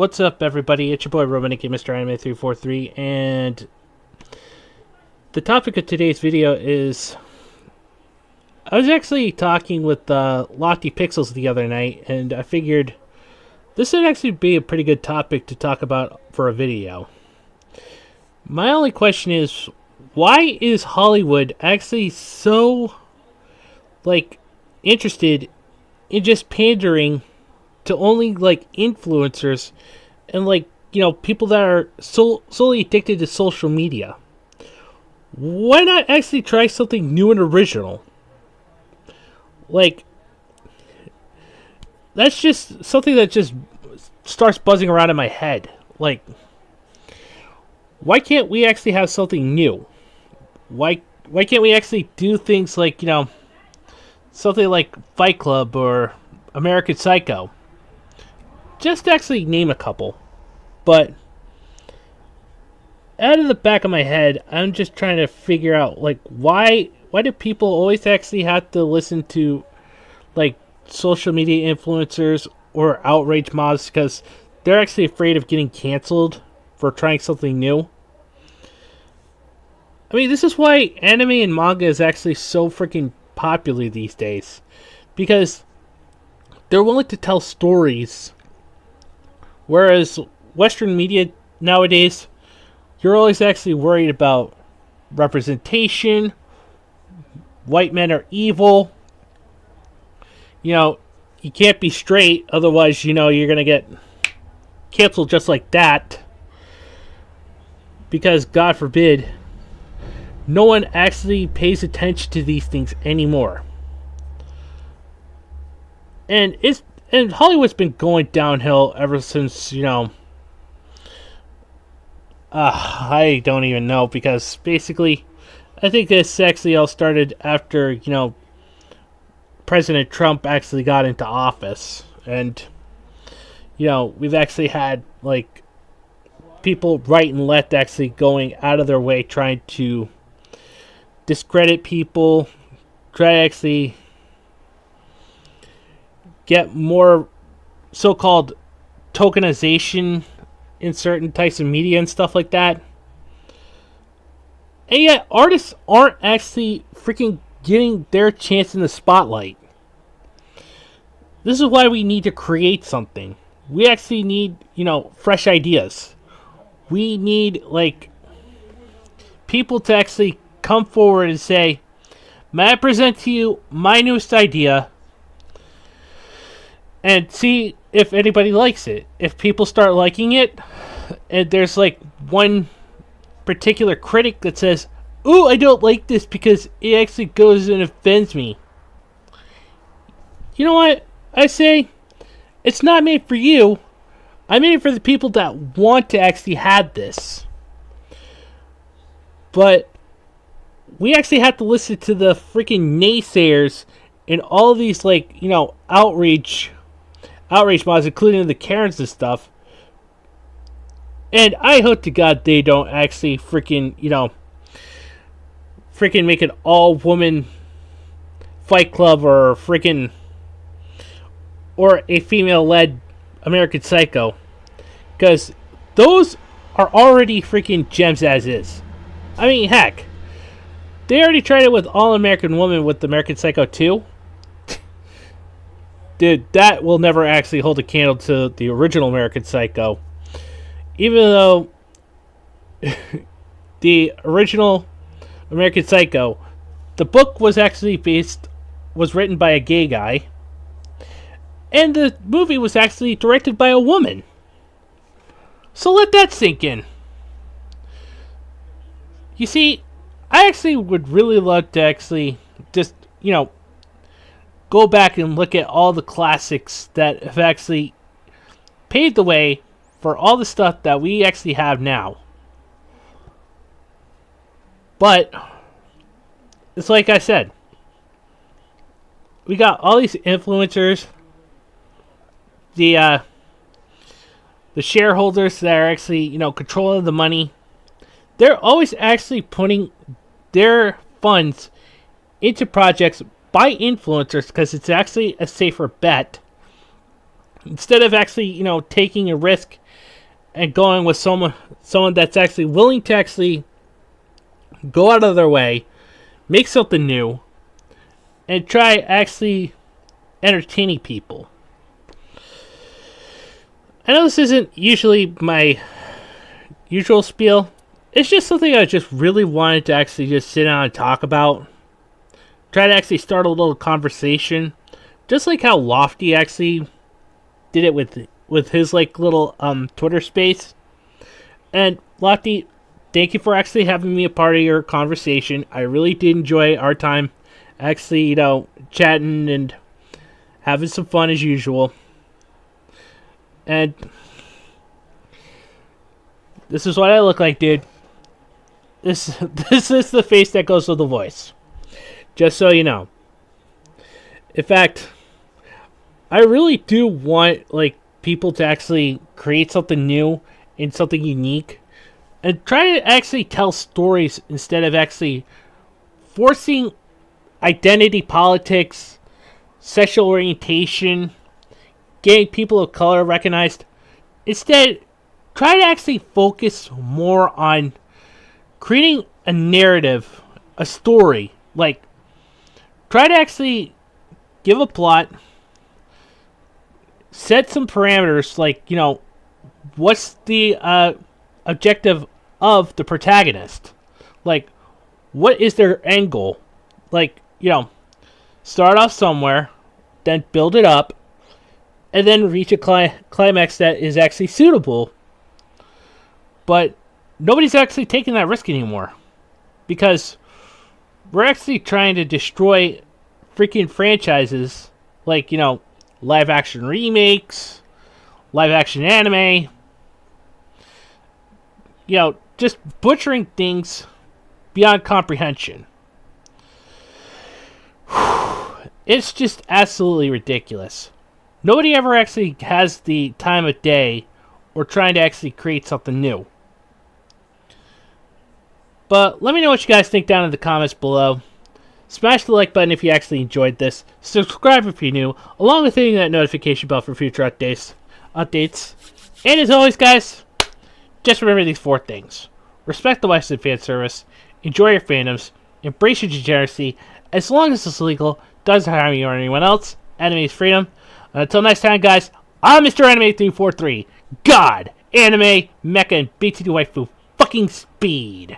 What's up, everybody? It's your boy Romanik, Mr. Anime 343, and the topic of today's video is I was actually talking with Lofty Pixels the other night, and I figured this would actually be a pretty good topic to talk about for a video. My only question is, why is Hollywood actually so interested in just pandering to only influencers and people that are solely addicted to social media? Why not actually try something new and original? That's just something that just starts buzzing around in my head. Why can't we actually have something new? Why can't we actually do things something like Fight Club or American Psycho? Just to actually name a couple. But out of the back of my head, I'm just trying to figure out why do people always actually have to listen to social media influencers or outrage mobs, because they're actually afraid of getting canceled for trying something new. I mean, this is why anime and manga is actually so freaking popular these days, because they're willing to tell stories, whereas Western media nowadays, you're always actually worried about representation. White men are evil. You can't be straight, otherwise, you're going to get canceled just like that. Because, God forbid, no one actually pays attention to these things anymore. And Hollywood's been going downhill ever since, I don't even know, because basically, I think this actually all started after, President Trump actually got into office. And, we've actually had, people right and left actually going out of their way trying to discredit people, try to actually get more so-called tokenization in certain types of media and stuff like that. And yet, artists aren't actually freaking getting their chance in the spotlight. This is why we need to create something. We actually need, fresh ideas. We need, people to actually come forward and say, may I present to you my newest idea, and see if anybody likes it. If people start liking it, and there's one particular critic that says, ooh, I don't like this because it actually goes and offends me. You know what? I say, it's not made for you. I made it for the people that want to actually have this. But we actually have to listen to the freaking naysayers and all of these outrage mods, including the Karens and stuff. And I hope to God they don't actually freaking make an all-woman Fight Club or a female-led American Psycho. Because those are already freaking gems as is. I mean, heck, they already tried it with All-American Woman with American Psycho 2. Dude, that will never actually hold a candle to the original American Psycho. Even though the original American Psycho, the book was written by a gay guy, and the movie was actually directed by a woman. So let that sink in. You see, I actually would really love to actually just, go back and look at all the classics that have actually paved the way for all the stuff that we actually have now. But it's like I said, we got all these influencers, the shareholders that are actually, controlling the money. They're always actually putting their funds into projects by influencers because it's actually a safer bet. Instead of actually, taking a risk and going with someone that's actually willing to actually go out of their way, make something new, and try actually entertaining people. I know this isn't usually my usual spiel. It's just something I just really wanted to actually just sit down and talk about. Try to actually start a little conversation. Just like how Lofty actually did it with his like little Twitter space. And Lofty, thank you for actually having me a part of your conversation. I really did enjoy our time actually, chatting and having some fun as usual. And this is what I look like, dude. This is the face that goes with the voice. Just so you know. In fact, I really do want like people to actually create something new and something unique, and try to actually tell stories instead of actually forcing identity politics, sexual orientation, getting people of color recognized. Instead, try to actually focus more on creating a narrative, a story. Like, try to actually give a plot, set some parameters, like, what's the objective of the protagonist? Like, what is their end goal? Like, start off somewhere, then build it up, and then reach a climax that is actually suitable. But nobody's actually taking that risk anymore. Because we're actually trying to destroy freaking franchises like, live action remakes, live action anime, just butchering things beyond comprehension. It's just absolutely ridiculous. Nobody ever actually has the time of day or trying to actually create something new. But let me know what you guys think down in the comments below. Smash the like button if you actually enjoyed this. Subscribe if you're new, along with hitting that notification bell for future updates. And as always, guys, just remember these 4 things. Respect the Western fan service, enjoy your fandoms, embrace your degeneracy, as long as it's legal, doesn't harm you or anyone else. Anime is freedom. Until next time, guys, I'm Mr. Anime 343. God, anime, mecha, and BTD waifu fucking speed.